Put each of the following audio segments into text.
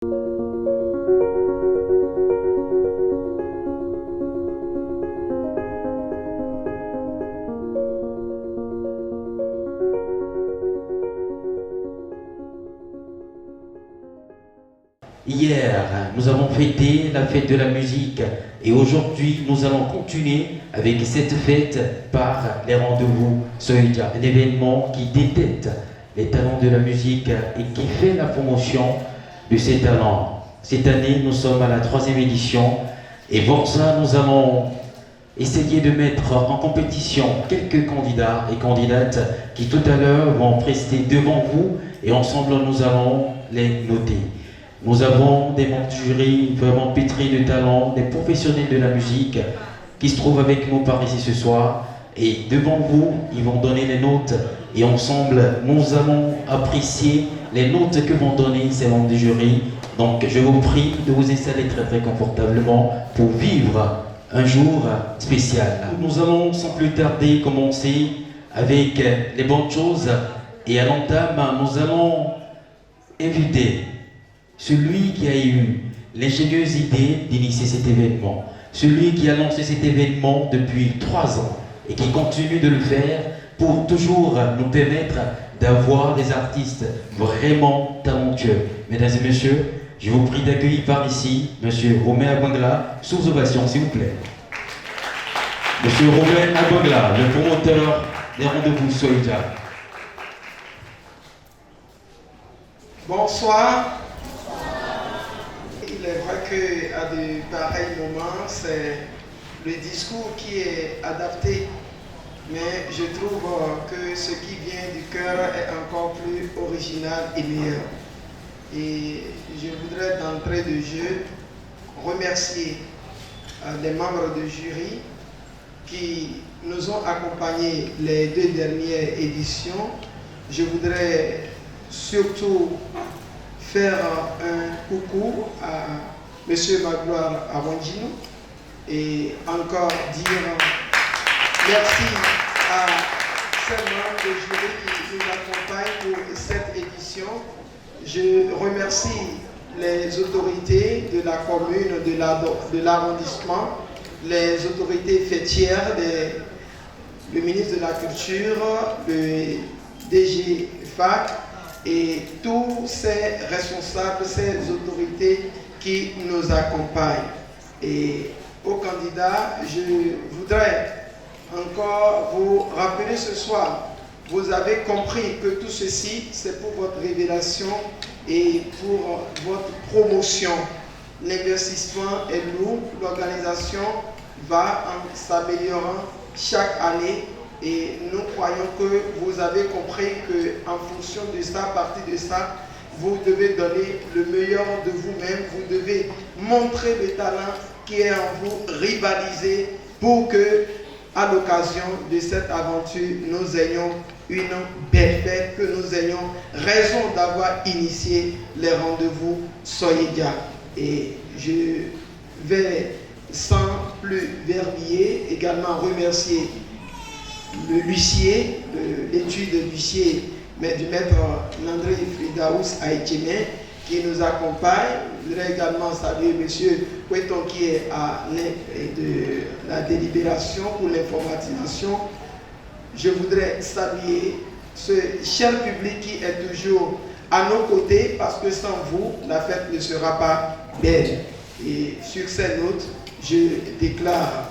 Hier, nous avons fêté la fête de la musique et aujourd'hui, nous allons continuer avec cette fête par les rendez-vous Soïdia, un événement qui détecte les talents de la musique et qui fait la promotion de ces talents. Cette année, nous sommes à la 3e édition et pour ça, nous allons essayer de mettre en compétition quelques candidats et candidates qui tout à l'heure vont prester devant vous et ensemble, nous allons les noter. Nous avons des membres du jury vraiment pétris de talent, des professionnels de la musique qui se trouvent avec nous par ici ce soir. Et devant vous, ils vont donner les notes et ensemble, nous allons apprécier les notes que vont donner ces membres du jury. Donc, je vous prie de vous installer très très confortablement pour vivre un jour spécial. Nous allons sans plus tarder commencer avec les bonnes choses et à l'entame, nous allons inviter celui qui a eu l'ingénieuse idée d'initier cet événement, celui qui a lancé cet événement depuis 3 ans et qui continue de le faire pour toujours nous permettre d'avoir des artistes vraiment talentueux. Mesdames et messieurs, je vous prie d'accueillir par ici Monsieur Romain Abangla, sous ovation s'il vous plaît. Monsieur Romain Abangla, le promoteur des rendez-vous Soïdia. Bonsoir. Il est vrai qu'à de pareils moments, c'est le discours qui est adapté, mais je trouve que ce qui vient du cœur est encore plus original et meilleur. Et je voudrais d'entrée de jeu remercier les membres du jury qui nous ont accompagnés les 2 dernières éditions. Je voudrais surtout faire un coucou à M. Magloire Avangino et encore dire merci à ces membres de jury qui nous accompagnent pour cette édition. Je remercie les autorités de la commune, de l'arrondissement, les autorités fêtières, le ministre de la Culture, le DG FAC, et tous ces responsables, ces autorités qui nous accompagnent. Et aux candidats, je voudrais encore vous rappeler ce soir, vous avez compris que tout ceci, c'est pour votre révélation et pour votre promotion. L'investissement est lourd, l'organisation va en s'améliorant chaque année. Et nous croyons que vous avez compris qu'en fonction de ça, à partir de ça, vous devez donner le meilleur de vous-même. Vous devez montrer le talent qui est en vous, rivaliser pour que, à l'occasion de cette aventure, nous ayons une belle fête, que nous ayons raison d'avoir initié les rendez-vous Soïdia. Et je vais, sans plus verbier, également remercier le huissier, l'étude d'huissier du maître Landré Fridaous Aïtjemé qui nous accompagne. Je voudrais également saluer M. Koueton qui est à de la délibération pour l'informatisation. Je voudrais saluer ce cher public qui est toujours à nos côtés parce que sans vous, la fête ne sera pas belle. Et sur ces notes, je déclare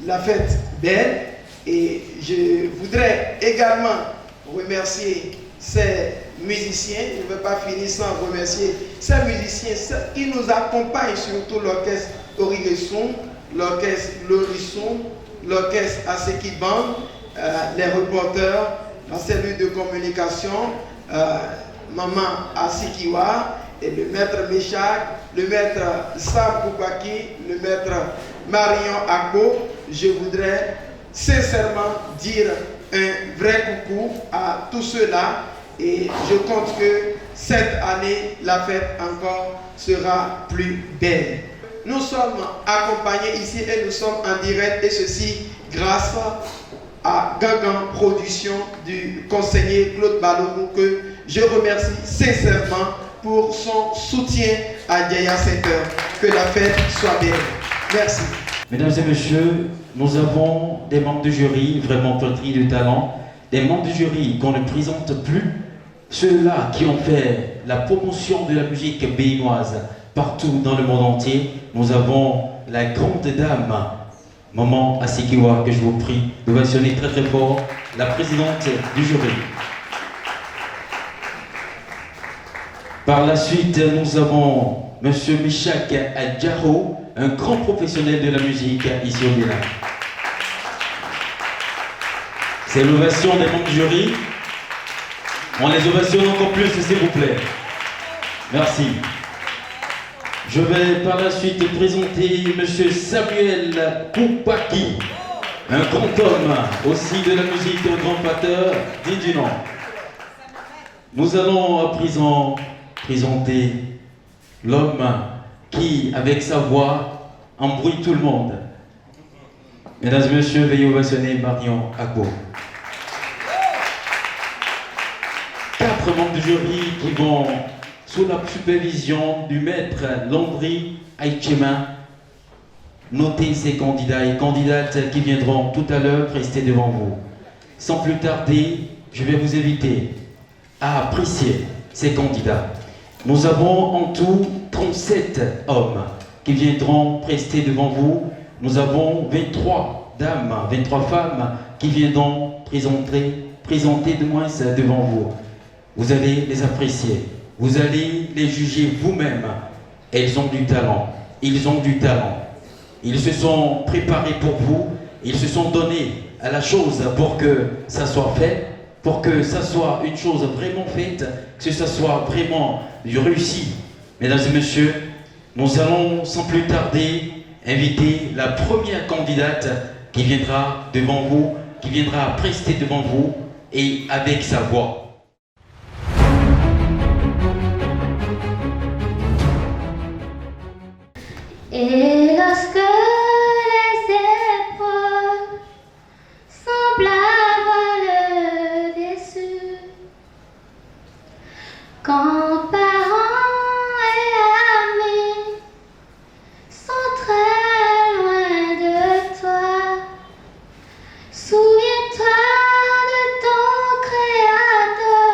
la fête belle. Et je voudrais également remercier ces musiciens, je ne vais pas finir sans remercier ces musiciens qui nous accompagnent, surtout l'orchestre Origesson, l'orchestre Lorisson, l'orchestre Aseki Band, les reporters, la cellule de communication, Maman Asikiwa, et le maître Méchak, le maître Sam Koubaki, le maître Marion Akbo. Je voudrais sincèrement dire un vrai coucou à tous ceux-là et je compte que cette année, la fête encore sera plus belle. Nous sommes accompagnés ici et nous sommes en direct et ceci grâce à Gangan Production du conseiller Claude Balogun que je remercie sincèrement pour son soutien à Jaya Center. Que la fête soit belle. Merci. Mesdames et messieurs, nous avons des membres de jury vraiment pétris de talent, des membres de jury qu'on ne présente plus, ceux-là qui ont fait la promotion de la musique béninoise partout dans le monde entier. Nous avons la grande dame, Maman Asikiwa, que je vous prie de ovationner très très fort, la présidente du jury. Par la suite, nous avons Monsieur Michak Adjaro, un grand professionnel de la musique ici au Bénin. C'est l'ovation des membres du jury. On les ovationne encore plus, s'il vous plaît. Merci. Je vais par la suite présenter Monsieur Samuel Koupaki, un grand homme aussi de la musique, un grand batteur digne du nom. Nous allons à présent présenter l'homme qui, avec sa voix, embrouille tout le monde. Mesdames et messieurs, veuillez ovationner Marion Agbo. 4 membres du jury qui vont, sous la supervision du maître Landry Aïchema, noter ces candidats et candidates qui viendront tout à l'heure rester devant vous. Sans plus tarder, je vais vous inviter à apprécier ces candidats. Nous avons en tout 37 hommes qui viendront rester devant vous. Nous avons 23 dames, 23 femmes qui viendront présenter de moins devant vous. Vous allez les apprécier, vous allez les juger vous-même. Elles ont du talent, ils ont du talent. Ils se sont préparés pour vous, ils se sont donnés à la chose pour que ça soit fait, pour que ça soit une chose vraiment faite, que ça soit vraiment réussi. Mesdames et messieurs, nous allons sans plus tarder inviter la première candidate qui viendra devant vous, qui viendra prester devant vous et avec sa voix. Et lorsque les épreuves semblent avoir le déçu, quand parents et amis sont très loin de toi, souviens-toi de ton Créateur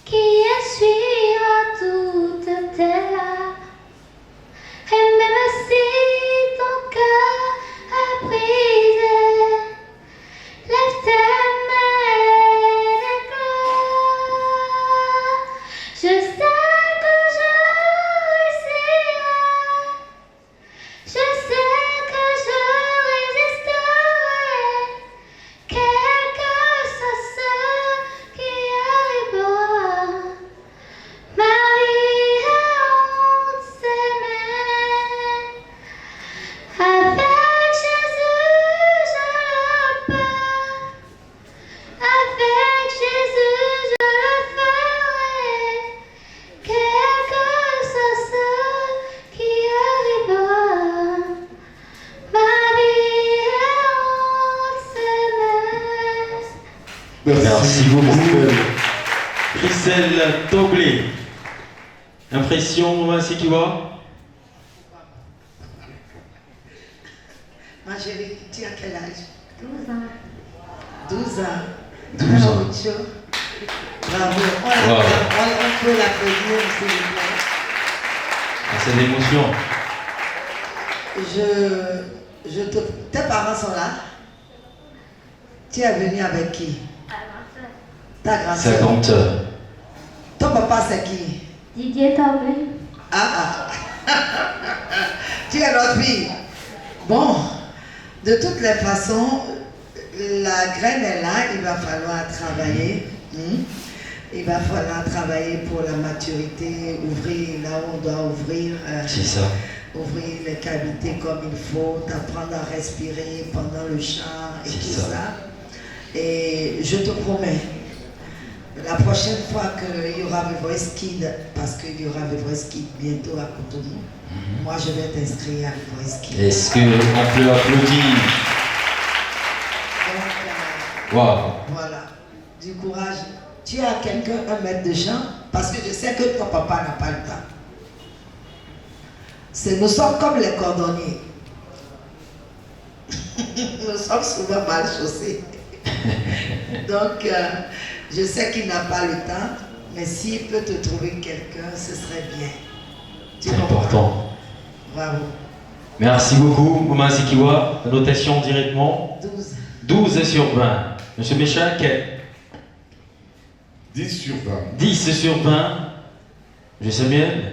qui essuiera toutes tes larmes. Et même si ton cœur est brisé, lève tes mains et déclare: je sais que je réussirai, je sais que je résisterai, quel que soit ce qui arrivera. Ma vie est entre ses mains. Avec Jésus, je le peux. Avec Jésus, je le ferai. Quel que soit ce qui arrivera. Ma vie est entre ses mains. Merci beaucoup. Christelle Toglé. Impression, Sikiwa? Ma chérie, tu as quel âge? 12 ans. 12 ans. 12 ans. Bravo, Tcho. Bravo. Wow. On peut l'applaudir, s'il vous plaît. Ah, c'est l'émotion. Tes parents sont là? Tu es venu avec qui? Ta grande Sa sœur. grande sœur. Ton papa, c'est qui? Didier Toblé. Ah. Tu es notre fille. Bon, de toutes les façons, la graine est là, il va falloir travailler. Il va falloir travailler pour la maturité, ouvrir là où on doit ouvrir. C'est ça. Ouvrir les cavités comme il faut, t'apprendre à respirer pendant le chant et C'est tout ça. ça. Et je te promets, la prochaine fois qu'il y aura The Voice Kids, parce qu'il y aura The Voice Kids bientôt à Cotonou, moi je vais t'inscrire à The Voice Kids. Est-ce qu'on peut applaudir? Donc, Waouh. voilà, du courage. Tu as quelqu'un, un maître de chant, parce que je sais que ton papa n'a pas le temps. Nous sommes comme les cordonniers. Nous sommes souvent mal chaussés. Donc, je sais qu'il n'a pas le temps, mais s'il peut te trouver quelqu'un, ce serait bien. C'est important. Bravo. Merci beaucoup, Mouma Sikiwa. La notation directement 12 sur 20. Monsieur Méchac 10 sur 20. 10 sur 20. Monsieur Samuel.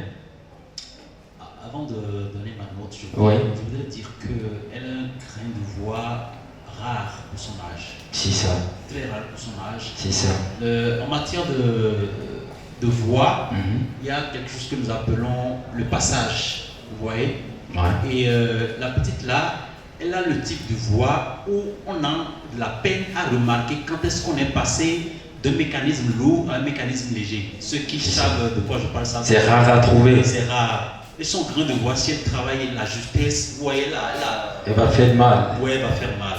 Avant de donner ma note, je Oui. voudrais dire qu'elle a un grain de voix rare pour son âge. C'est ça. Très rare pour son âge. C'est ça. En matière de voix, il y a quelque chose que nous appelons le passage. Vous voyez? Ouais. Et la petite là, elle a le type de voix où on a de la peine à remarquer quand est-ce qu'on est passé d'un mécanisme lourd à un mécanisme léger. Ceux qui savent de quoi je parle savent. C'est rare à trouver. C'est rare. Et son grain de voix, si elle travaille la justesse, vous voyez là. Elle va faire mal. Oui, elle va faire mal.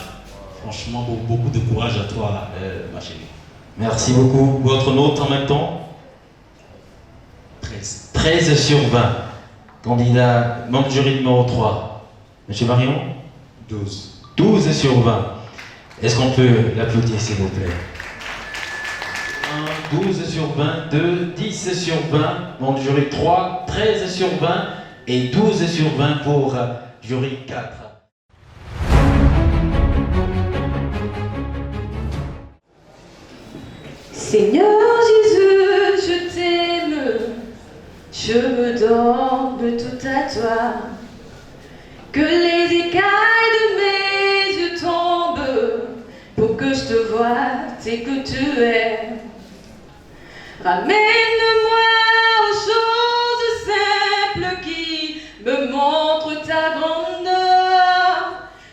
Franchement, beaucoup de courage à toi, ma chérie. Merci beaucoup. Votre note en même temps? 13. 13 sur 20. Candidat, membre du jury numéro 3. Monsieur Marion? 12. 12 sur 20. Est-ce qu'on peut l'applaudir, s'il vous plaît? 1, 12 sur 20, 2, 10 sur 20, membre du jury 3, 13 sur 20 et 12 sur 20 pour jury 4. Seigneur Jésus, je t'aime, je me donne tout à toi. Que les écailles de mes yeux tombent pour que je te voie, c'est que tu es. Ramène-moi aux choses simples qui me montrent ta grandeur.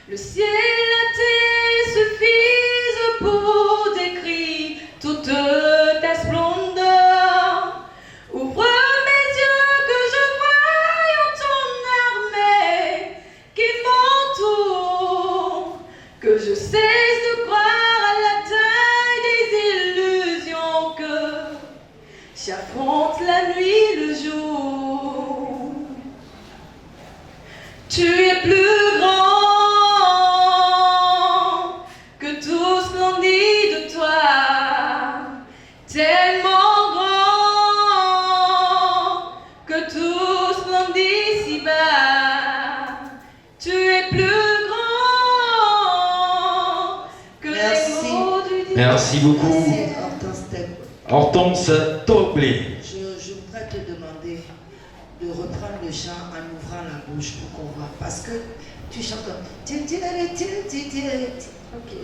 Le ciel et la terre suffisent pour décrire toute ta splendeur. Ouvre mes yeux que je voie ton armée qui m'entoure, que je cesse de croire à la taille des illusions que j'affronte la nuit, le jour. Tu es plus grand que tout ce qu'on dit de toi, tellement grand que tout ce qu'on dit si bas. Tu es plus grand que Merci. les mots du diable. Merci beaucoup. Merci, Hortense Tep. Hortense Toblé. Je voudrais te demander de reprendre le chant en ouvrant la bouche pour qu'on voit. Parce que tu chantes comme...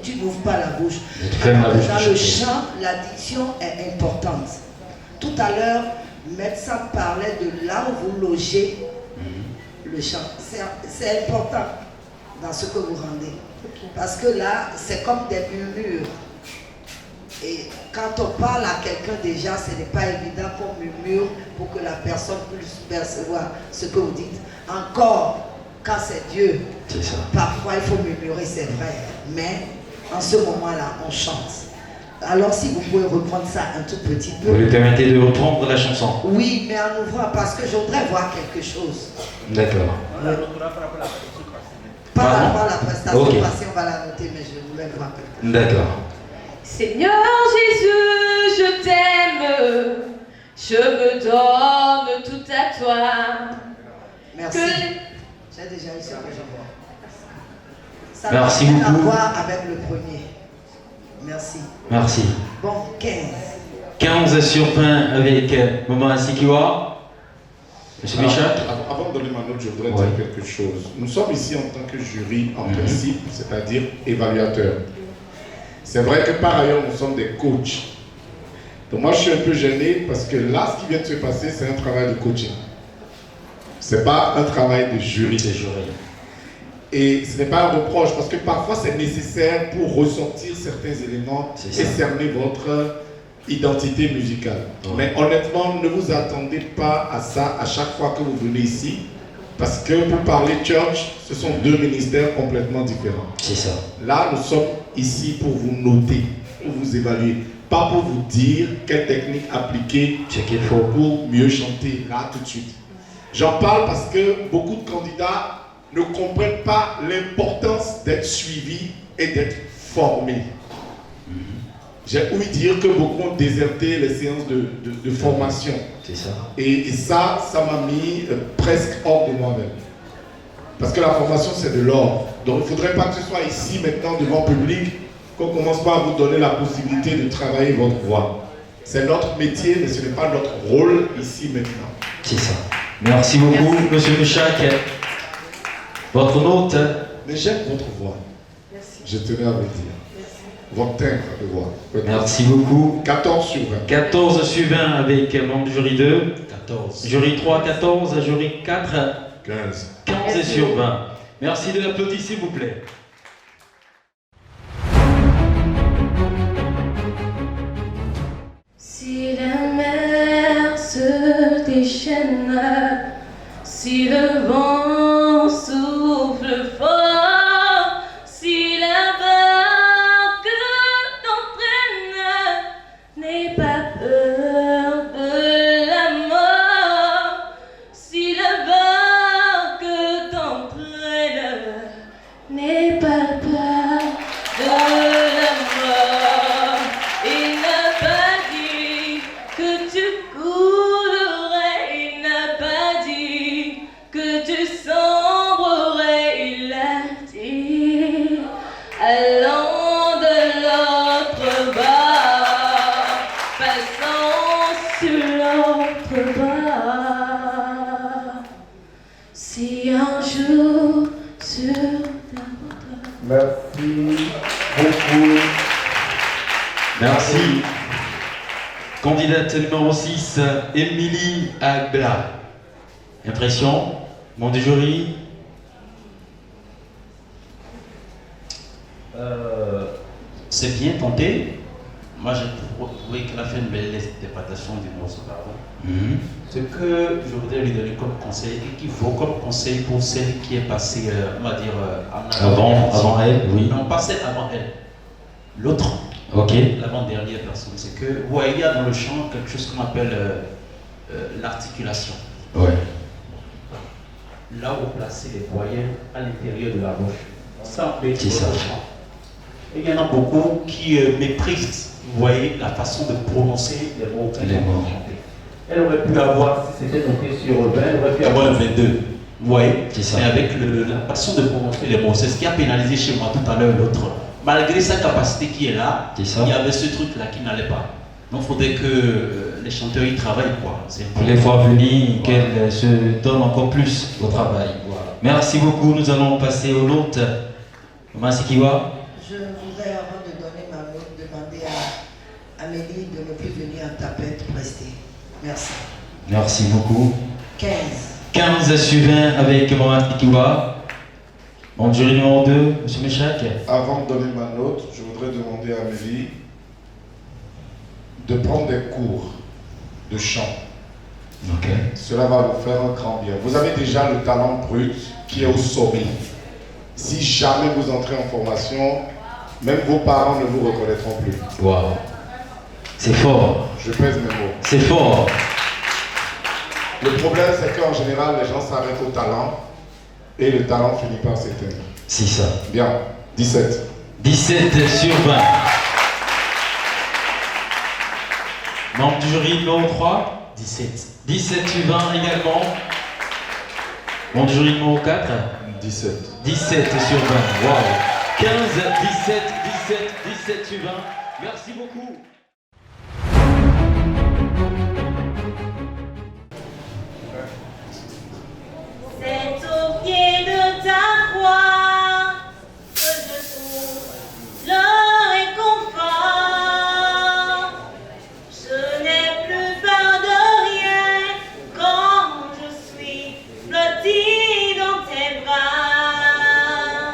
Tu n'ouvres pas la bouche. Ferme la bouche. Dans le chant, la diction est importante. Tout à l'heure, le médecin parlait de là où vous logez le chant. C'est important dans ce que vous rendez. Parce que là, c'est comme des murmures. Et quand on parle à quelqu'un déjà, ce n'est pas évident qu'on murmure pour que la personne puisse percevoir ce que vous dites. Encore, quand c'est Dieu, C'est ça. parfois il faut murmurer, c'est vrai. Mais en ce moment-là, on chante. Alors si vous pouvez reprendre ça un tout petit peu. Vous lui permettez de reprendre la chanson? Oui, mais en ouvrant, parce que je voudrais voir quelque chose. D'accord. Pas Pardon? avant la prestation Ok. passée, on va la noter, mais je voulais voir quelque chose. D'accord. Seigneur Jésus, je t'aime, je me donne tout à toi. Merci. Que J'ai déjà eu ce que je vois. Ça Merci n'a rien à beaucoup. voir avec le premier. Merci. Merci. Bon, 15. 15 sur 20 avec Maman Sikiwa. Monsieur Alors, Michak. avant de donner ma note, je voudrais Ouais. dire quelque chose. Nous sommes ici en tant que jury, en principe, c'est-à-dire évaluateur. C'est vrai que par ailleurs, nous sommes des coachs. Donc moi, je suis un peu gêné parce que là, ce qui vient de se passer, c'est un travail de coaching. Ce n'est pas un travail de jury. C'est juré. Et ce n'est pas un reproche parce que parfois, c'est nécessaire pour ressortir certains éléments C'est et ça. cerner votre identité musicale. Ouais. Mais honnêtement, ne vous attendez pas à ça à chaque fois que vous venez ici. Parce que pour parler church, ce sont deux ministères complètement différents. C'est ça. Là, nous sommes ici pour vous noter, pour vous évaluer, pas pour vous dire quelle technique appliquer Ce qu'il faut. pour mieux chanter là tout de suite. J'en parle parce que beaucoup de candidats ne comprennent pas l'importance d'être suivis et d'être formés. J'ai ouï dire que beaucoup ont déserté les séances de formation. C'est ça. Et ça m'a mis presque hors de moi-même. Parce que la formation, c'est de l'or. Donc il ne faudrait pas que ce soit ici, maintenant, devant le public, qu'on commence pas à vous donner la possibilité de travailler votre voix. C'est notre métier, mais ce n'est pas notre rôle ici, maintenant. C'est ça. Merci beaucoup, Monsieur Michak. Votre note? Mais j'aime votre voix. Merci. Je tenais à vous le dire. Votre timbre de voix. Merci beaucoup. 14 sur 20. 14 sur 20 avec membre du jury 2. 14. Jury 3, 14. Jury 4, 15. 15 sur 20. Merci de l'applaudir, s'il vous plaît. Si la mer se déchaîne, si le vent souffle fort, si la barque t'entraîne, n'aie pas peur de la mort. Si la barque t'entraîne, n'aie pas peur de la mort. Il n'a pas dit que tu coulerais, il n'a pas dit que tu sombrerais, il a dit allons de l'autre bord, passons sur l'autre bord. Si un jour sur ta route Merci beaucoup. Merci. Candidate numéro 6, Émilie Agla. Impression? Membre du jury? C'est bien tenté. Moi, j'ai trouvé qu'elle a fait une belle interprétation du morceau. Ce que je voudrais lui donner comme conseil et qu'il faut comme conseil pour celle qui est passée, on va dire, en Avant elle, oui. Non, pas celle avant elle. L'autre, Ok. l'avant-dernière personne. C'est que, ouais, il y a dans le chant quelque chose qu'on appelle l'articulation. Ouais. Là où placer les voyelles à l'intérieur de la bouche. Ça, C'est ça. Et il y en a beaucoup qui méprisent, vous voyez, la façon de prononcer les mots qu'elle Les a mots. chantés. Elle aurait pu avoir, si c'était noté sur 20, elle aurait pu avoir un 22. Vous voyez, C'est ça. mais avec la façon de prononcer les mots, c'est ce qui a pénalisé chez moi tout à l'heure l'autre. Malgré sa capacité qui est là, C'est ça. il y avait ce truc-là qui n'allait pas. Donc il faudrait que les chanteurs y travaillent, quoi. C'est Pour les fois venir, qu'elle se donne encore plus au travail. Voilà. Merci beaucoup. Nous allons passer aux notes. Masikiwa. Je voudrais, avant de donner ma note, demander à Amélie de ne plus venir en tapette prester. Merci. Merci beaucoup. 15. 15 sur 20 avec Masikiwa. Membre du jury numéro 2, M. Michak. Avant de donner ma note, je voudrais demander à Amélie de prendre des cours de chant. Ok. Cela va vous faire un grand bien. Vous avez déjà le talent brut qui est au sommet. Si jamais vous entrez en formation, même vos parents ne vous reconnaîtront plus. Waouh. C'est fort. Je pèse mes mots. C'est fort. Le problème, c'est qu'en général, les gens s'arrêtent au talent et le talent finit par s'éteindre. C'est ça. Bien, 17. 17 sur 20. Membre du jury numéro 3. 17. 17 sur 20 également. Membre du jury numéro 4. 17. 17 sur 20. Waouh. 15, 17, 17, 17 sur 20. Merci beaucoup. C'est au pied de ta croix que je trouve le réconfort. Je n'ai plus peur de rien quand je suis blottie dans tes bras.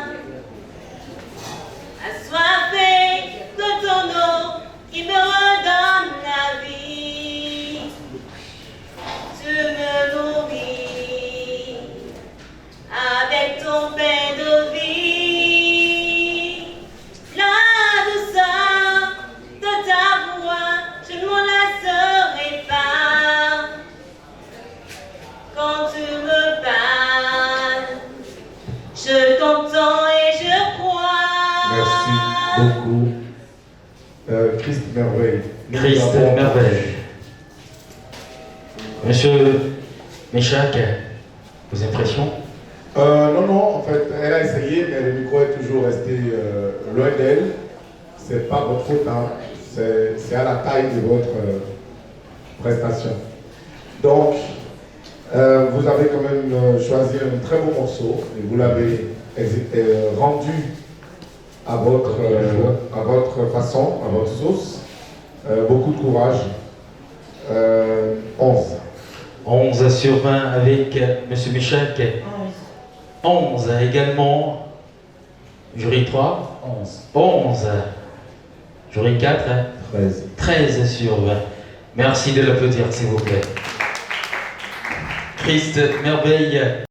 Assoiffée de ton eau qui me redonne la vie. Tu me nourris avec ton pain de vie. La douceur de ta voix, je ne m'en lasserai pas. Quand tu beaucoup. Christ Merveille. Christ Merveille. Monsieur Méchac, vos impressions? Non, en fait, elle a essayé, mais le micro est toujours resté loin d'elle. C'est pas votre faute, hein. C'est à la taille de votre prestation. Donc, vous avez quand même choisi un très beau morceau et vous l'avez rendu à votre façon, à votre sauce. Beaucoup de courage. 11. 11 sur 20 avec Monsieur Méchac. 11 également. Jury 3. 11. Jury 4. 13. 13 sur 20. Merci de l'applaudir, s'il vous plaît. Christ Merveille.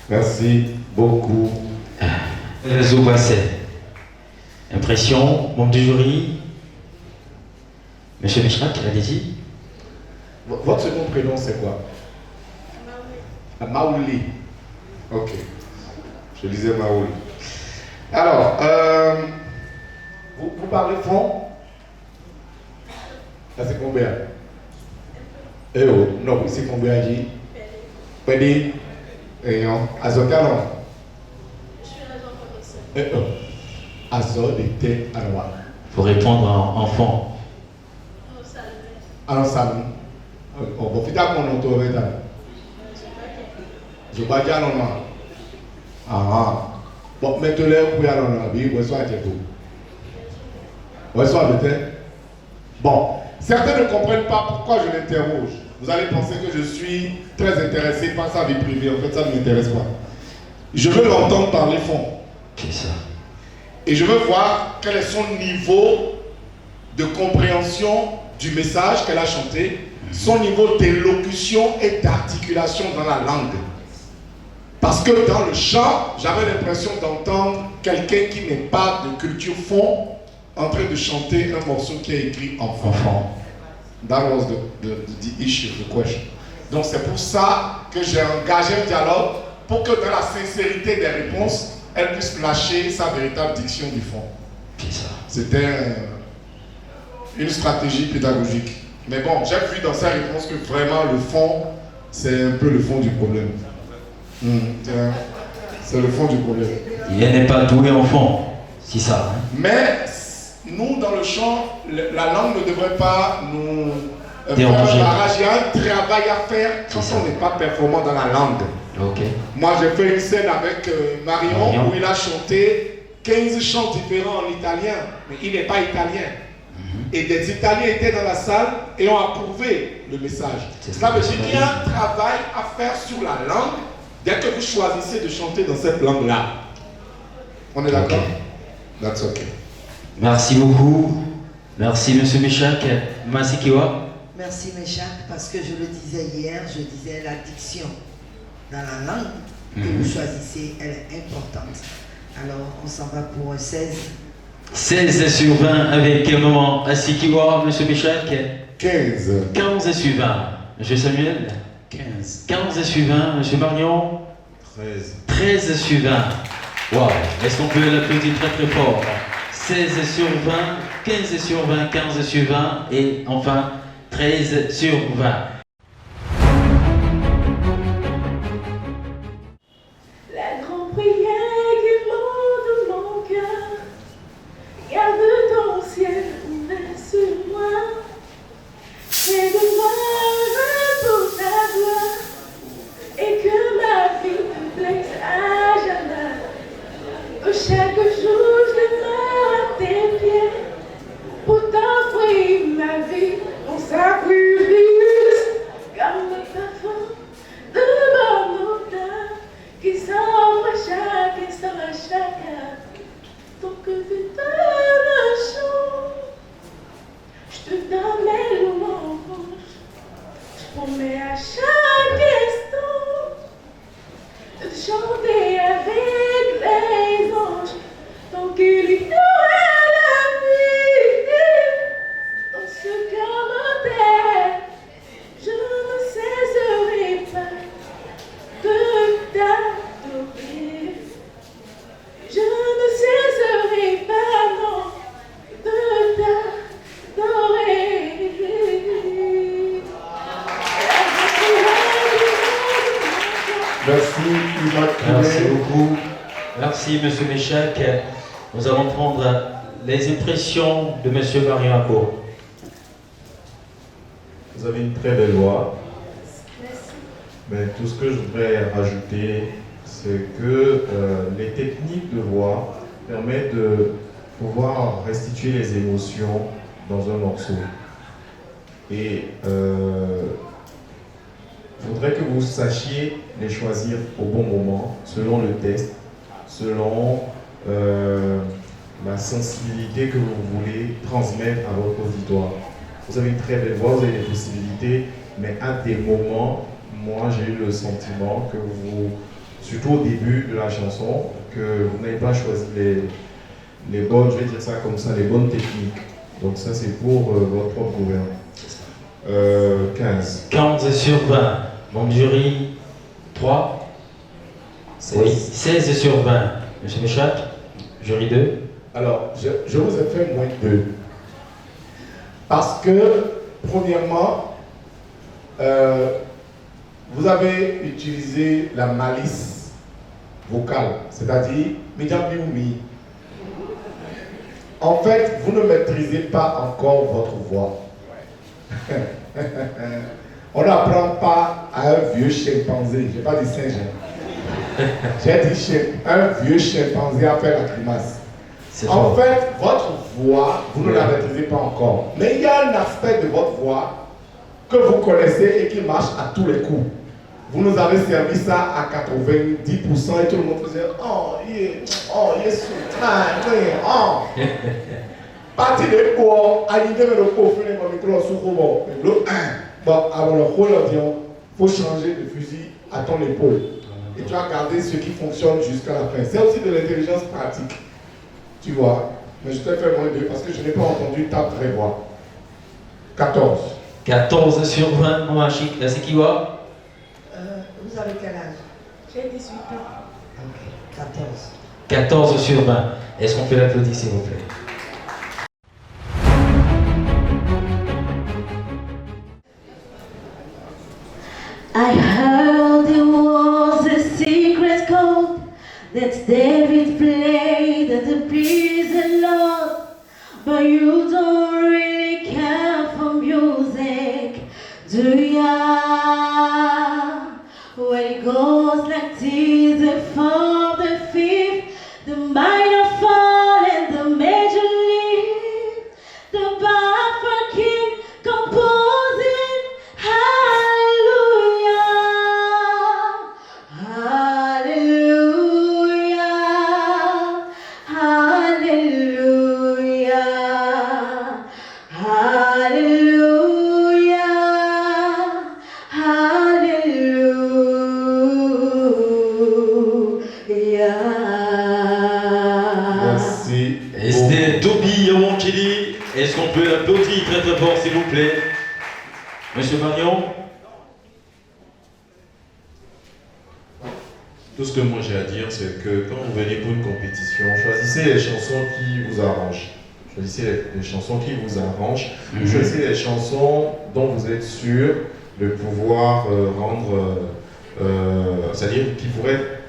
Merci beaucoup. Zoubassé. Impression, membre du jury. Monsieur Méchac, allez-y. Votre second prénom, c'est quoi? Maouli. Ok. Je disais Maouli. Alors, vous parlez fond? Ça c'est combien? Eh oh, non, c'est combien dit? Pédé? Et non, Azotano. Eh oh, Azot était à l'oie. Faut répondre en fond. Alors, ça, on va faire mon auto. Je ne vais pas dire non. Ah, bon, mettez-le pour y aller dans la vie, vous soyez tout. Vous soyez peut-être. Bon, certains ne comprennent pas pourquoi je l'interroge. Vous allez penser que je suis très intéressé par sa vie privée. En fait, ça ne m'intéresse pas. Je veux l'entendre parler fond. C'est ça. Et je veux voir quel est son niveau de compréhension du message qu'elle a chanté, son niveau d'élocution et d'articulation dans la langue. Parce que dans le chant, j'avais l'impression d'entendre quelqu'un qui n'est pas de culture fond en train de chanter un morceau qui est écrit en fond. That was the issue, the question. Donc c'est pour ça que j'ai engagé un dialogue pour que dans la sincérité des réponses, elle puisse lâcher sa véritable diction du fond. C'est ça. C'était une stratégie pédagogique. Mais bon, j'ai vu dans sa réponse que vraiment le fond, c'est un peu le fond du problème. C'est le fond du problème. Il n'est pas doué en fond. C'est ça. Hein? Mais nous, dans le chant, la langue ne devrait pas nous déranger. faire un barrage. Il y a un travail à faire quand on n'est pas performant dans la langue. Okay. Moi, j'ai fait une scène avec Marion où il a chanté 15 chants différents en italien, mais il n'est pas italien. Et des Italiens étaient dans la salle et ont approuvé le message. Cela veut dire qu'il y a un travail à faire sur la langue dès que vous choisissez de chanter dans cette langue-là. On est d'accord? That's okay. Merci beaucoup. Merci, Monsieur Méchac. Masikiwa. Merci Méchac, parce que je le disais hier, je disais la diction dans la langue que vous choisissez, elle est importante. Alors, on s'en va pour 16. 16 sur 20 avec maman Asikiwa, Monsieur Méchac. 15. 15 sur 20. Monsieur Samuel. 15. 15 sur 20. Monsieur Marion. 13. 13 sur 20. Waouh, est-ce qu'on peut l'applaudir très très fort? 16 sur 20, 15 sur 20, 15 sur 20 et enfin 13 sur 20. La grande prière qui monte mon cœur, garde ton ciel ouvert sur moi, fais de moi pour ta gloire, et que ma vie te plaise à jamais, que chaque jour je demeure à tes pieds, pour t'offrir ma vie en sacrifice, comme le parfum de mon odeur qui s'offre à chaque instant, à chaque heure. Donc que tu donnes un chant, je te donne mes louanges, je promets à chaque instant de chanter avec les anges, tant qu'il y aura la nuit dans ce cœur mortel, je ne cesserai pas de t'adorer. Je ne cesserai pas, non, de t'adorer. Merci, Immaculée. Merci beaucoup. Merci, Monsieur Méchac. Nous allons prendre les impressions de Monsieur Mariaco. Vous avez une très belle voix. Mais tout ce que je voudrais rajouter, c'est que les techniques de voix permettent de pouvoir restituer les émotions dans un morceau. Et il faudrait que vous sachiez les choisir au bon moment, selon le texte, selon la sensibilité que vous voulez transmettre à votre auditoire. Vous avez une très belle voix, vous avez des possibilités, mais à des moments, moi j'ai eu le sentiment que vous, surtout au début de la chanson, que vous n'avez pas choisi les bonnes, je vais dire ça comme ça, les bonnes techniques. Donc ça c'est pour votre propre gouvernement. 15. 15 sur 20. Mon jury, 3. 16. Oui, 16 sur 20. Monsieur Méchac, jury 2. Alors, je vous ai fait moins 2. Parce que, premièrement, vous avez utilisé la malice vocale, c'est-à-dire mi. En fait, vous ne maîtrisez pas encore votre voix. On n'apprend pas à un vieux chimpanzé, je n'ai pas dit singe. J'ai dit un vieux chimpanzé à faire la grimace. En fait, votre voix, vous ne la maîtrisez pas encore. Mais il y a un aspect de votre voix que vous connaissez et qui marche à tous les coups. Vous nous avez servi ça à 90% et tout le monde faisait oh, il est sultan, oh. Parti de quoi, à l'idée de le mon micro sous bon. Bon, avant le rôle, il faut changer de fusil à ton épaule. Et tu vas garder ce qui fonctionne jusqu'à la fin. C'est aussi de l'intelligence pratique. Tu vois. Mais je t'ai fait moins 2 parce que je n'ai pas entendu ta vraie voix. 14. 14 sur 20, mon machine. Là, c'est qui va? Vous avez quel âge? J'ai 18 ans. Ok, 14. 14 sur 20. Est-ce qu'on peut l'applaudir, s'il vous plaît? I heard it was a secret chord that David played at the prison Lord, but you don't really care for music, do ya? When it goes like this, the fourth, the fifth, the minor fall and the major lift, the buffer king composing hallelujah, hallelujah, hallelujah, hallelujah, hallelujah. Merci. Et c'était Toby Yawankili. Est-ce qu'on peut l'applaudir très très fort, s'il vous plaît? Monsieur Marion? Tout ce que moi j'ai à dire, c'est que quand vous venez pour une compétition, choisissez les chansons qui vous arrangent. Choisissez les chansons qui vous arrangent. Choisissez les chansons dont vous êtes sûr de pouvoir rendre, c'est-à-dire qui pourraient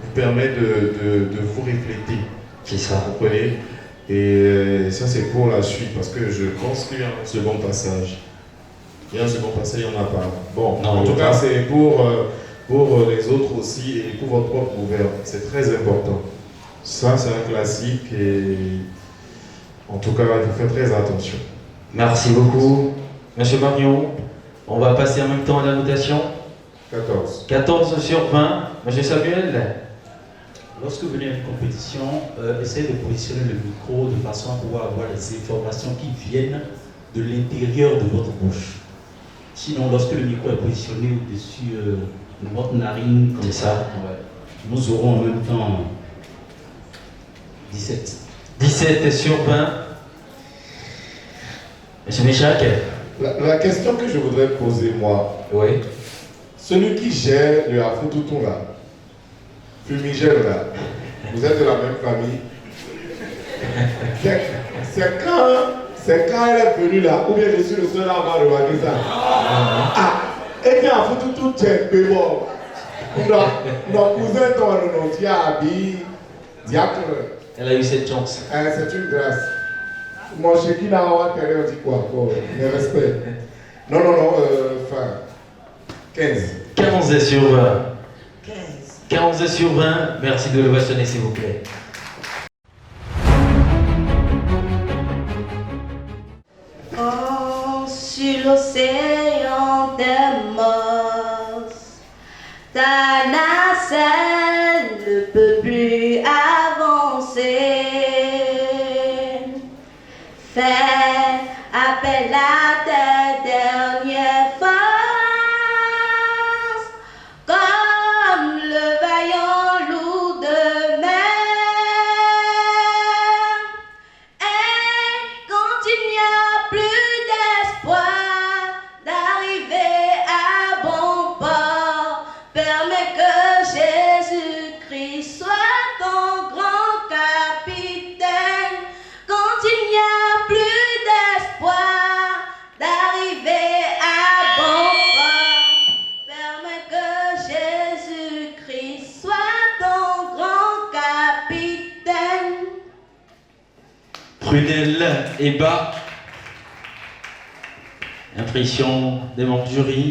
vous permettre de vous refléter. C'est ça. Vous comprenez? Et ça c'est pour la suite, parce que je pense qu'il y a un second passage. Il y a un second passage, il n'y en a pas. Bon, Non, en tout cas c'est pour les autres aussi et pour votre propre gouvernement. C'est très important. Ça c'est un classique et en tout cas il faut faire très attention. Merci beaucoup. Monsieur Marion, on va passer en même temps à la notation. 14. 14 sur 20. Monsieur Samuel. Lorsque vous venez à une compétition, essayez de positionner le micro de façon à pouvoir avoir les informations qui viennent de l'intérieur de votre bouche. Sinon, lorsque le micro est positionné au-dessus de votre narine, comme ça, nous aurons en même temps 17. 17 sur 20. Monsieur Michak. La question que je voudrais poser, moi, Oui. celui qui gère le Afro-Touton là, Fumigène là, vous êtes de la même famille. C'est quand elle est venue là, ou bien je suis le seul à avoir remarqué ça. Ah, et bien Afro-Touton, c'est bon. Nos cousins t'ont renoncé à Abi, diacre. Elle a eu cette chance. C'est une grâce. Mon chéri n'a pas on dit quoi? Les respects. Non, enfin, 15. 15 sur 20. 15. 15 sur 20. Merci de le bastonner, s'il vous plaît. Oh, sur l'océan des morts, ta nacelle ne peut plus avancer. Fais appel à tes dernières forces, comme le vaillant loup de mer. Et quand il n'y a plus d'espoir d'arriver à bon port, permets que Jésus-Christ soit ton grand capitaine. Quand il n'y a plus d'espoir d'arriver à bon port, permets que Jésus-Christ soit ton grand capitaine. Prunelle et bas. Impression des membres du jury.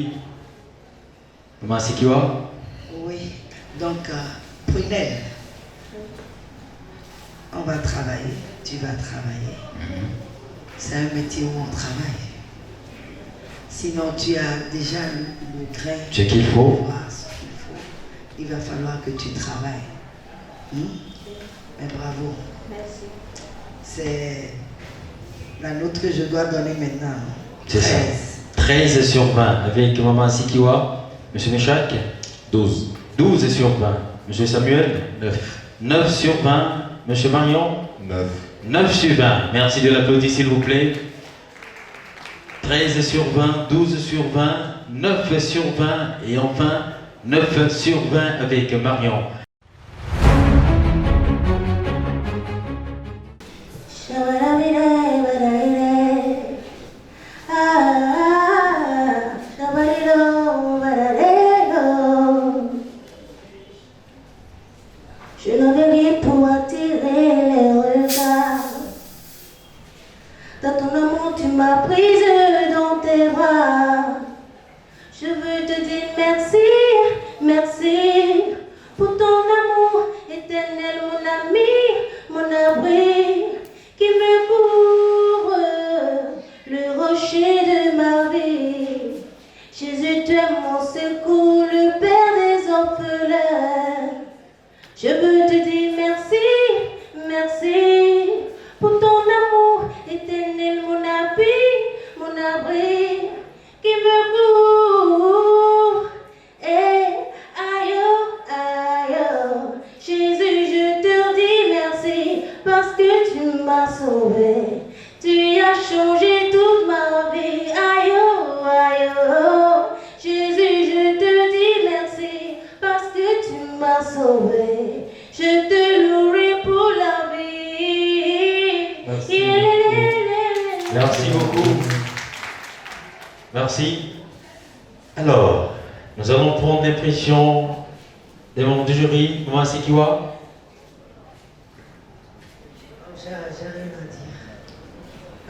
Maman Sikiwa. Oui, donc Prunelle, on va travailler, tu vas travailler. C'est un métier où on travaille. Sinon, tu as déjà le grain. Ce qu'il faut. Voilà, ce qu'il faut. Il va falloir que tu travailles. Mais bravo. Merci. C'est la note que je dois donner maintenant. C'est ça. 13 sur 20 avec Maman Sikiwa. Monsieur Meshak. 12. 12 sur 20. Monsieur Samuel. 9. 9 sur 20. Monsieur Marion. 9. 9 sur 20. Merci de l'applaudir, s'il vous plaît. 13 sur 20, 12 sur 20, 9 sur 20 et enfin 9 sur 20 avec Marion. Je n'avais rien pour attirer les regards. Dans ton amour, tu m'as prise dans tes bras. Je veux te dire merci, merci pour ton amour éternel, mon ami, mon abri qui me couvre, le rocher de ma vie. Jésus, tu es mon secours, le Père des orphelins. Je veux te dire merci, merci pour ton amour éternel, mon abri qui me couvre. Et aïe, aïe, Jésus, je te dis merci parce que tu m'as sauvé. Tu as changé toute ma vie. Aïe, aïe, Jésus, je te dis merci parce que tu m'as sauvé. beaucoup. Merci. Alors, nous allons prendre l'impression des membres du jury. Maman Sikiwa. J'ai rien à dire.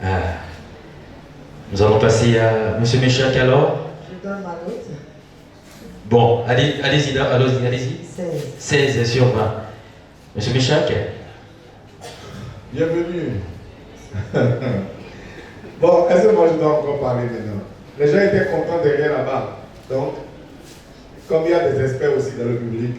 Ah. Nous allons passer à M. Méchac alors. Je donne ma note. Bon, allez-y, allez-y. 16. 16 sur 20. M. Méchac. Bienvenue. Bon, est-ce que moi je dois encore parler maintenant? Les gens étaient contents derrière là-bas. Donc, comme il y a des experts aussi dans le public,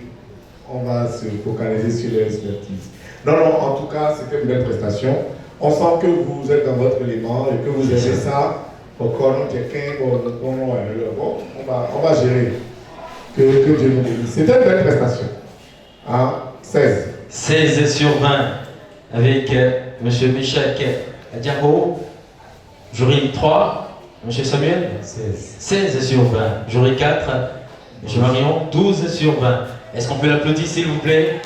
on va se focaliser sur leur expertise. Non, en tout cas, c'était une belle prestation. On sent que vous êtes dans votre élément et que vous aimez ça. Bon, on va gérer. Que Dieu nous bénisse. C'était une belle prestation. Hein? 16. 16 sur 20 avec M. Méchac Diaro. Jury 3, M. Samuel. 16 sur 20. Jury 4, M. Marion. 12 sur 20. Est-ce qu'on peut l'applaudir s'il vous plaît?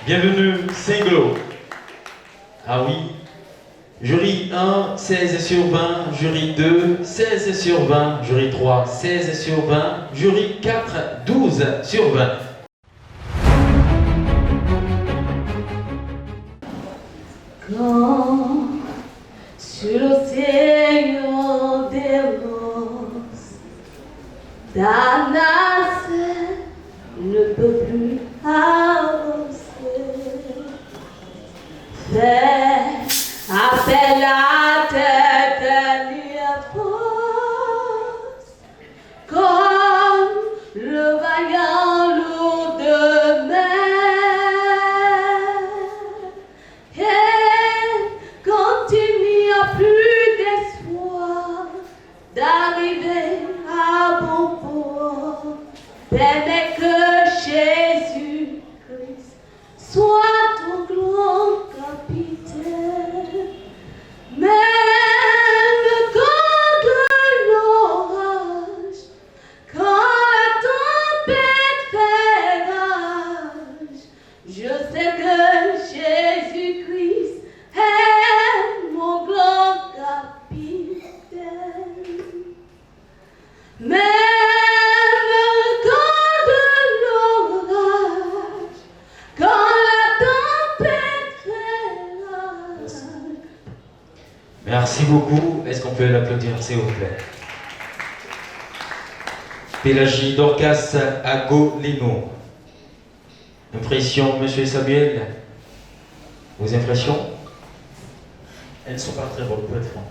Bienvenue, Singlo. Ah oui. Jury 1, 16 sur 20. Jury 2, 16 sur 20. Jury 3, 16 sur 20. Jury 4, 12 sur 20. Quand sur l'océan des roses, ta nacelle ne peut plus avancer. Fais appel à tes dernières forces, comme le vaillant lourd de mer. Et quand il n'y a plus d'espoir d'arriver à bon port, permets que Jésus-Christ soit ton grand capitaine. Même quand de l'orage, quand la tempête fait rage, je sais que Jésus-Christ est mon grand capitaine. Même quand de l'orage, quand la tempête fait rage. Merci beaucoup. Est-ce qu'on peut l'applaudir s'il vous plaît? Pélagie Dorcas Agolino. Impression, M. Samuel. Vos impressions? Elles ne sont pas très bonnes pour être franc.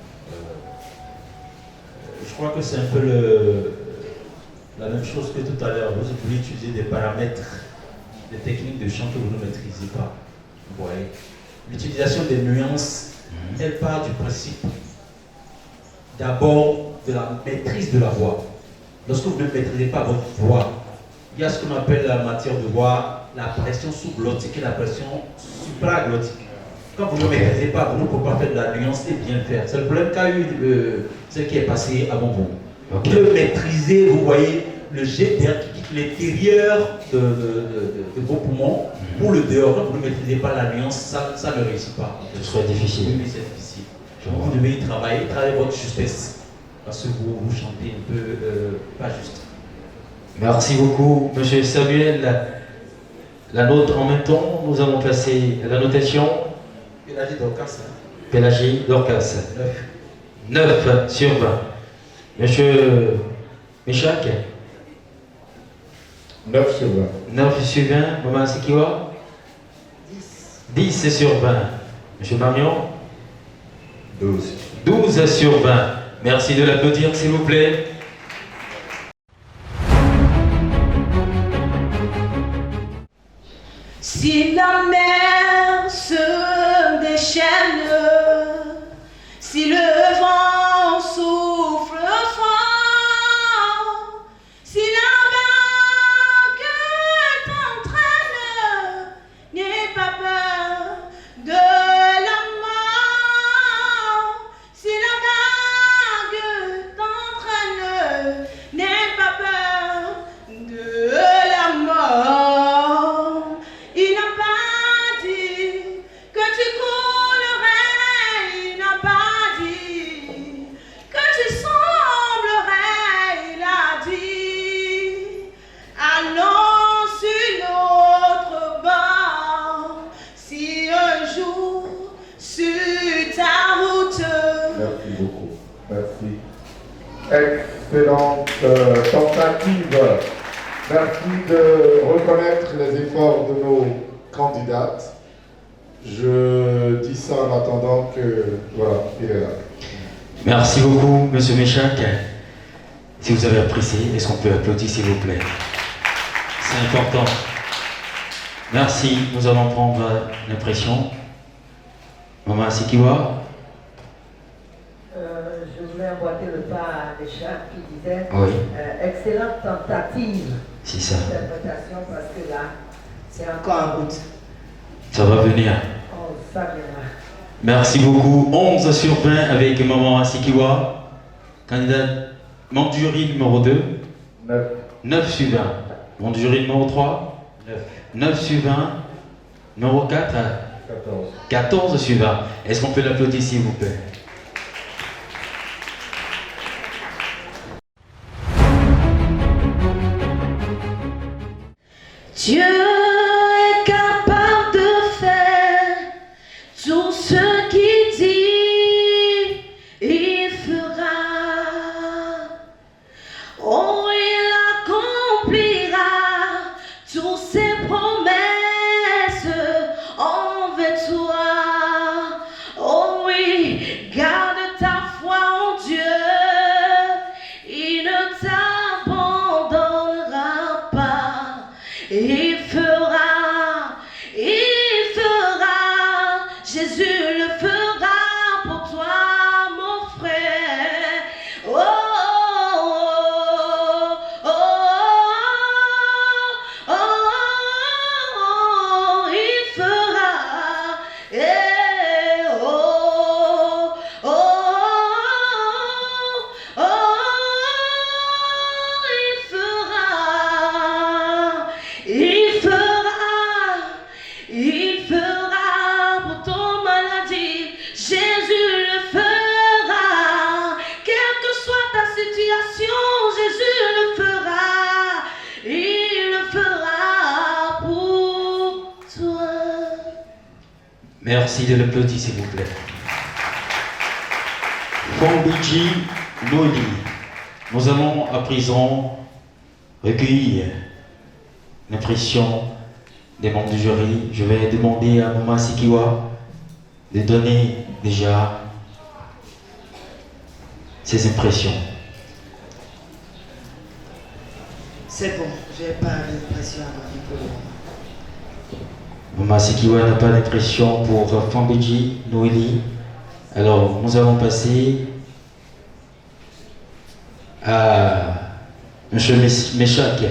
Je crois que c'est un peu la même chose que tout à l'heure. Vous pouvez utiliser des paramètres, des techniques de chant que vous ne maîtrisez pas. Vous voyez. L'utilisation des nuances, elle part du principe d'abord de la maîtrise de la voix. Lorsque vous ne maîtrisez pas votre voix, il y a ce qu'on appelle la matière de voix, la pression sous-glottique et la pression supraglottique. Quand vous ne maîtrisez pas, vous ne pouvez pas faire de la nuance et bien faire. C'est le problème qu'a eu celle qui est passée avant vous. Okay. Vous maîtrisez, vous voyez le jet d'air qui quitte l'intérieur de vos poumons pour le dehors. Quand vous ne maîtrisez pas la nuance, ça ne réussit pas. Ce serait difficile. Oui, c'est difficile. Vous devez y travailler votre justesse. Parce que vous chantez un peu pas juste. Merci beaucoup, M. Samuel. La note en même temps, nous allons passer à la notation. Pélagie Dorcas. Pélagie Dorcas. 9 sur 20. Monsieur Méchac. 9 sur 20. 9 sur 20. Maman Sikiwa. 10 sur 20. Monsieur Marion. 12. 12 sur 20. Merci de l'applaudir, s'il vous plaît. Si la mer se déchaîne, si le vent souffle fort, si la barque t'entraîne, n'aie pas peur de la mort. Si la barque t'entraîne, n'aie pas peur de la mort. Il n'a pas Merci. Excellente tentative. Merci de reconnaître les efforts de nos candidates. Je dis ça en attendant que, voilà, il est là. Merci beaucoup, Monsieur Méchac. Si vous avez apprécié, est-ce qu'on peut applaudir, s'il vous plaît? C'est important. Merci. Nous allons prendre l'impression. Maman Sikiwa. Je voulais emboîter le pas à Méchac qui disait Oui. excellente tentative C'est ça. d'interprétation parce que là, c'est encore en route. Ça va venir. Oh, ça viendra. Merci beaucoup. 11 sur 20 avec Maman Sikiwa. Candidat, membre du jury numéro 2. 9. 9 sur 20. Membre du jury numéro 3. 9 sur 20. Numéro 4. 14. 14 sur 20. Est-ce qu'on peut l'applaudir, s'il vous plaît? Dieu est capable de faire tout ce qu'il dit, il fera. Oh, il accomplira toutes ses promesses envers toi. Oh oui, garde ta foi en Dieu, il ne t'abandonnera pas. Il fera, Jésus le fera pour toi, mon frère. Oh, oh, oh, oh, oh, il fera. Eh, oh, oh, oh, il fera. Il fera pour ton maladie, Jésus le fera. Quelle que soit ta situation, Jésus le fera. Il le fera pour toi. Merci de l'applaudir, s'il vous plaît. Fambidji Noli. Nous allons à présent recueillir l'impression des membres du jury. Je vais demander à Maman Sikiwa de donner déjà ses impressions. C'est bon, j'ai pas l'impression un peu. Maman Sikiwa n'a pas d'impression pour Fambidji Noeli. Alors, nous allons passer à M. Méchac.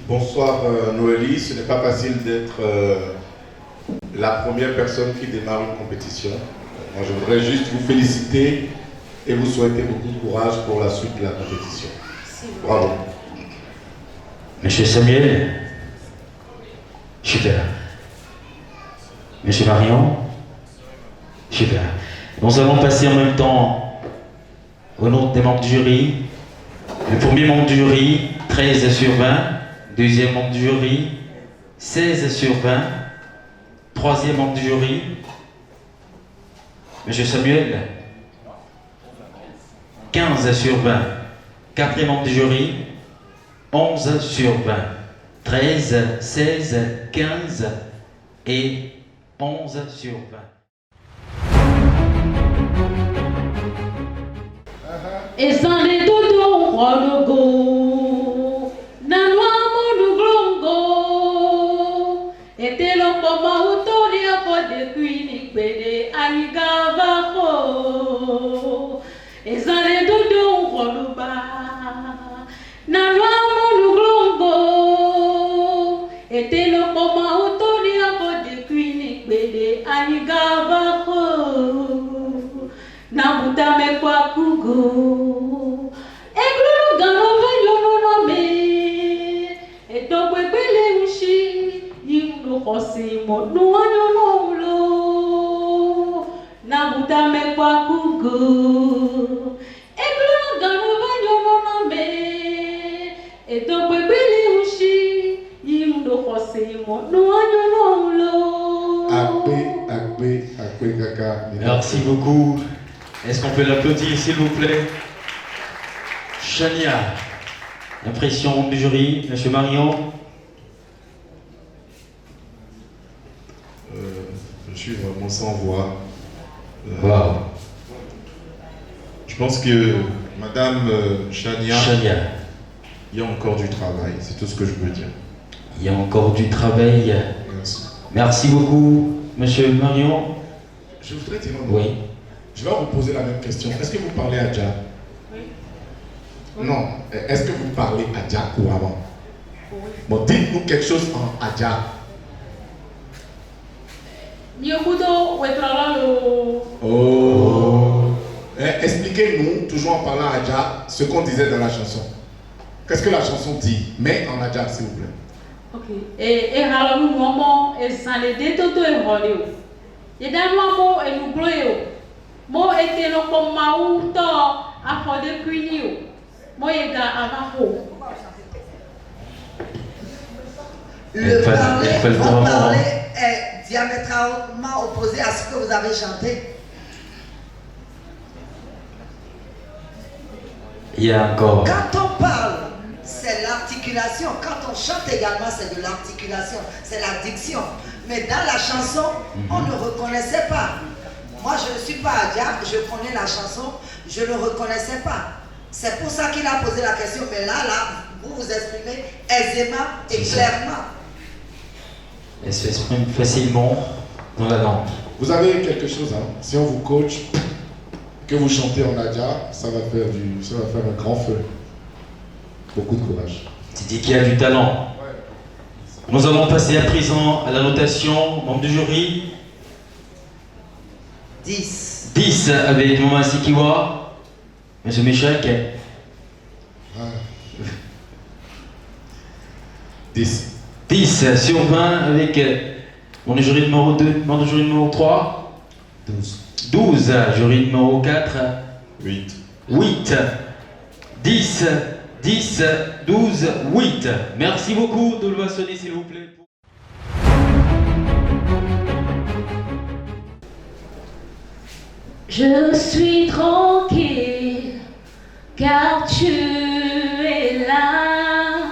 Bonsoir Noélie, ce n'est pas facile d'être la première personne qui démarre une compétition. Moi, je voudrais juste vous féliciter et vous souhaiter beaucoup de courage pour la suite de la compétition. Bravo. Monsieur Samuel. Super. Monsieur Marion. Super. Nous allons passer en même temps au nom des membres du jury. Le premier membre du jury, 13 sur 20. Deuxième membre du jury, 16 sur 20. Troisième membre du jury, Monsieur Samuel, 15 sur 20. Quatrième membre du jury, 11 sur 20. 13, 16, 15 et 11 sur 20. Et sans les doudous, Ronogo, Nanwa Monuglongo, et tes lopoma utolia pour des cuini, pede, Aligavako, et sans les doudous, Ronoba, Nanwa Monuglongo, et tes lopoma utolia pour des cuini, pede, Aligavako, Nabutame kwa kugo. Eglulu gano vanyo no me. Eto kwebele ushi. Yimno kosi mo no anyo no lo. Nabutame kwa kugo. Eglulu gano vanyo no me. Eto kwebele ushi. Yimno kosi mo no anyo no lo. Agbe, agbe, agbe. Merci beaucoup. Est-ce qu'on peut l'applaudir, s'il vous plaît? Chania, impression du jury, Monsieur Marion. Je suis vraiment sans voix. Wow. Je pense que Madame Chania, Chania, il y a encore du travail, c'est tout ce que je veux dire. il y a encore du travail. Merci. Merci beaucoup, Monsieur Marion. Je voudrais dire un mot. Oui. Je vais vous poser la même question. Est-ce que vous parlez Adja? Oui. Non. Est-ce que vous parlez Adja couramment? Oui. Bon, dites-nous quelque chose en Adja. Oh. Expliquez-nous, toujours en parlant Adja, ce qu'on disait dans la chanson. Qu'est-ce que la chanson dit? Mais en Adja, s'il vous plaît. Ok. Et alors nous moments et ça les détoto et rolé. Et dans moment et nous gloyons. Moi était le comme maou to à faire des punio. Moi et gars avant faux. Le parler, il fallait votre vraiment- parler est diamétralement opposé à ce que vous avez chanté. Il y a encore. Quand on parle, c'est l'articulation. Quand on chante également, c'est de l'articulation. C'est la diction. Mais dans la chanson, on ne reconnaissait pas. Moi, je ne suis pas Adja, je connais la chanson, je ne reconnaissais pas. C'est pour ça qu'il a posé la question. Mais là, vous vous exprimez aisément et C'est ça. clairement. Elle s'exprime facilement dans la langue. Vous avez quelque chose, hein? Si on vous coach, que vous chantez en Adja, ça va faire un grand feu. Beaucoup de courage. Tu dis qu'il y a du talent. Nous allons passer à présent à la notation. Membre du jury, 10. 10 avec Maman Sikiwa. Monsieur Michak, 10. 10 sur 20 avec mon jury numéro 2, membre du jury numéro 3. 12. 12, jury numéro 4. 8. 8, 10, 10, 12, 8. Merci beaucoup de le sonner, s'il vous plaît. Je suis tranquille car tu es là.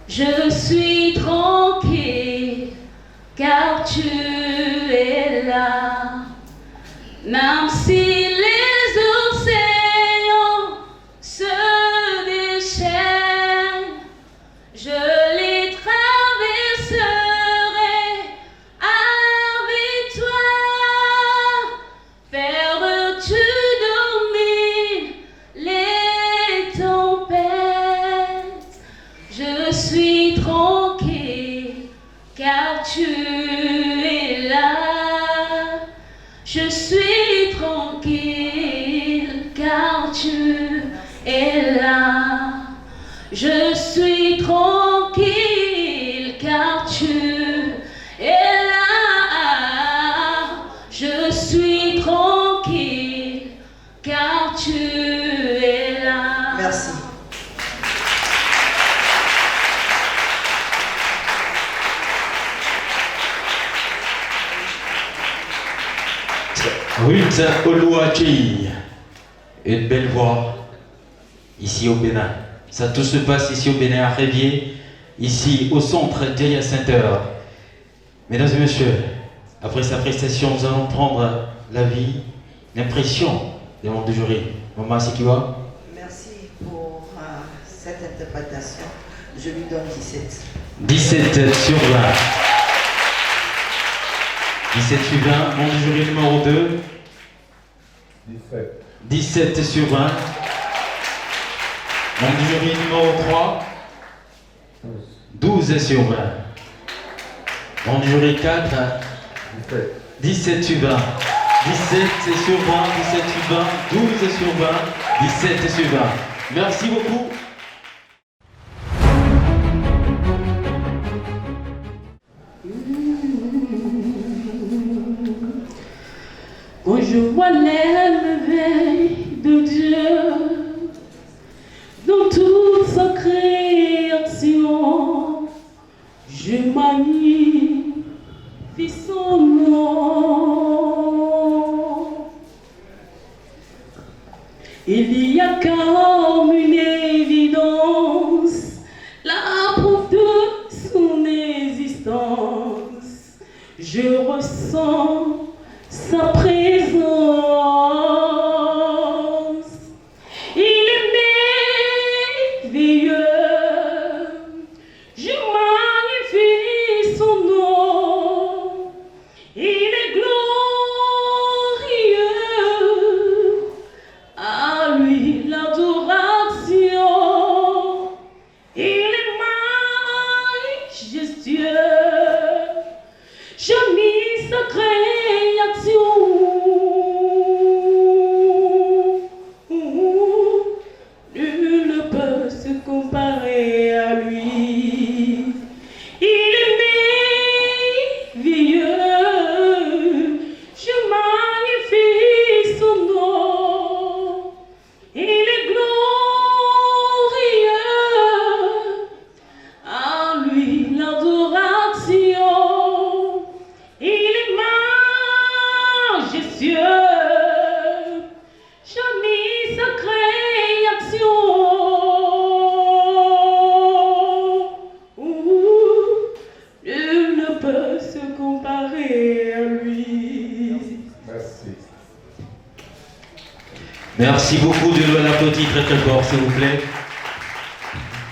Je suis tranquille car tu es là. Même si les océans se déchaînent, je les traverserai avec toi. Père, tu domines les tempêtes. Je suis tranquille car tu es là. Je suis tranquille car tu es là. Je suis tranquille car tu es là. Je suis tranquille car tu es là. Merci. Ruth Oluwachi, une belle voix ici au Bénin. Ça tout se passe ici au Bénin à Révier, ici au centre Jaya Center. Mesdames et messieurs, après sa prestation, nous allons prendre l'avis, l'impression des membres du jury. Maman Sikiwa, Merci pour cette interprétation. Je lui donne 17. 17 sur 20. 17 sur 20, membre du jury numéro 2. 17. 17 sur 20. Membre du jury numéro 3. 12 sur 20. Membre du jury 4. 17 sur 20. 17 sur 20, 17 sur 20, 12 sur 20, 17 sur 20. Merci beaucoup. Quand je vois l'éveil de Dieu dans toute sa création, je magnifie son nom. Il y a comme une évidence, la preuve de son existence. Je ressens sa présence. Il est merveilleux. Je magnifie son nom. Il est glorieux. À lui l'adoration. Il est majestueux. Je mis sa création. Nul ne peut se comparer à lui. Il est merveilleux. Je magnifie son nom. Il est glorieux. À lui l'adoration. Il est majestueux. Je mis sa création. Nul ne peut se comparer à lui. Merci. Merci beaucoup de l'applaudir très très fort, s'il vous plaît.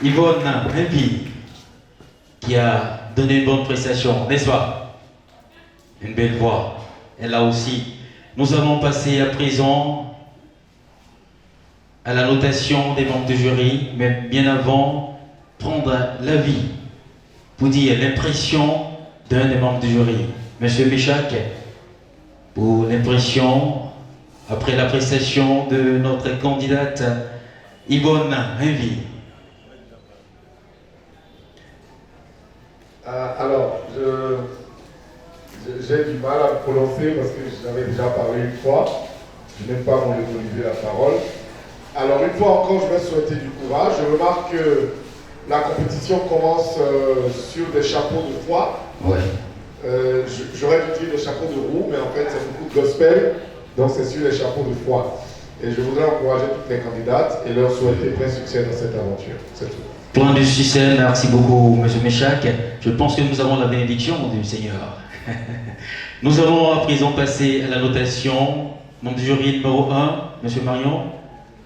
Yvonne Mpi, qui a donné une bonne prestation, n'est-ce pas? Une belle voix. Elle a aussi. Nous allons passer à présent à la notation des membres du jury, mais bien avant, prendre l'avis, pour dire l'impression d'un des membres du jury. Monsieur Béchac, pour l'impression, après la prestation de notre candidate Yvonne Mpi. Alors, j'ai du mal à me prononcer parce que j'avais déjà parlé une fois. Je n'aime pas monopoliser la parole. Alors, une fois encore, je vais souhaiter du courage. Je remarque que la compétition commence sur des chapeaux de foie. Ouais. J'aurais dû dire des chapeaux de roue, mais en fait, c'est beaucoup de gospel. Donc, c'est sur les chapeaux de foie. Et je voudrais encourager toutes les candidates et leur souhaiter plein succès dans cette aventure. C'est tout. Plein de succès, merci beaucoup, M. Méchac. Je pense que nous avons la bénédiction du Seigneur. Nous allons à présent passer à la notation. Membre du jury numéro 1, M. Marion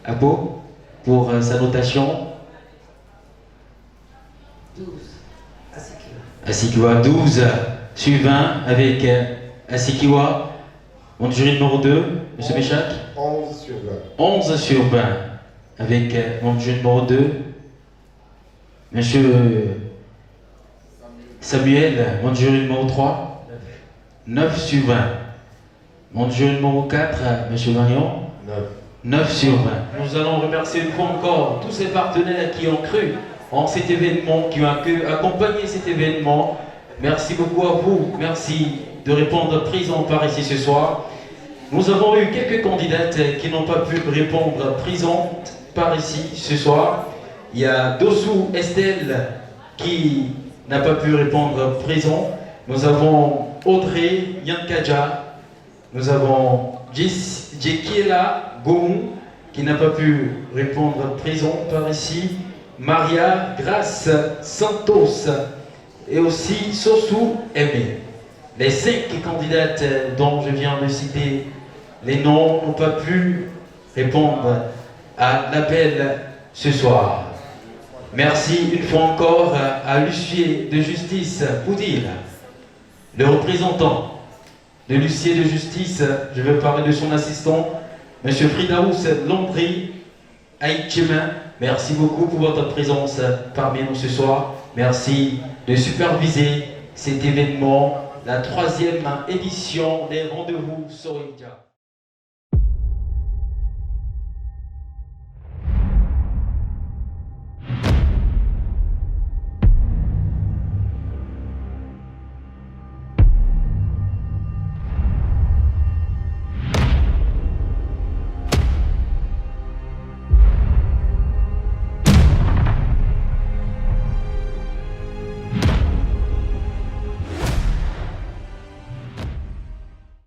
Apo, pour sa notation. 12. Asikiwa. Asikiwa 12 sur 20 avec Asikiwa. Membre du jury numéro 2, M. Méchac. 11 sur 20. 11 sur 20 avec membre du jury numéro 2. Monsieur Samuel, mon jury numéro 3, 9 sur 20. Mon jury numéro 4, Monsieur Marion, 9 sur 20. Nous allons remercier une fois encore tous ces partenaires qui ont cru en cet événement, qui ont accompagné cet événement. Merci beaucoup à vous. Merci de répondre présent par ici ce soir. Nous avons eu quelques candidates qui n'ont pas pu répondre présentes par ici ce soir. Il y a Dossou Estelle qui n'a pas pu répondre présent. Nous avons Audrey Yankadja. Nous avons Jekiela Gomou qui n'a pas pu répondre présent par ici. Maria Grace Santos et aussi Sossou Aimé. Les 5 candidates dont je viens de citer les noms n'ont pas pu répondre à l'appel ce soir. Merci une fois encore à l'huissier de justice pour dire, le représentant de l'huissier de justice, je veux parler de son assistant, M. Fridaous Landry Aïtchemin. Merci beaucoup pour votre présence parmi nous ce soir. Merci de superviser cet événement, la 3e édition des rendez-vous Sorinja.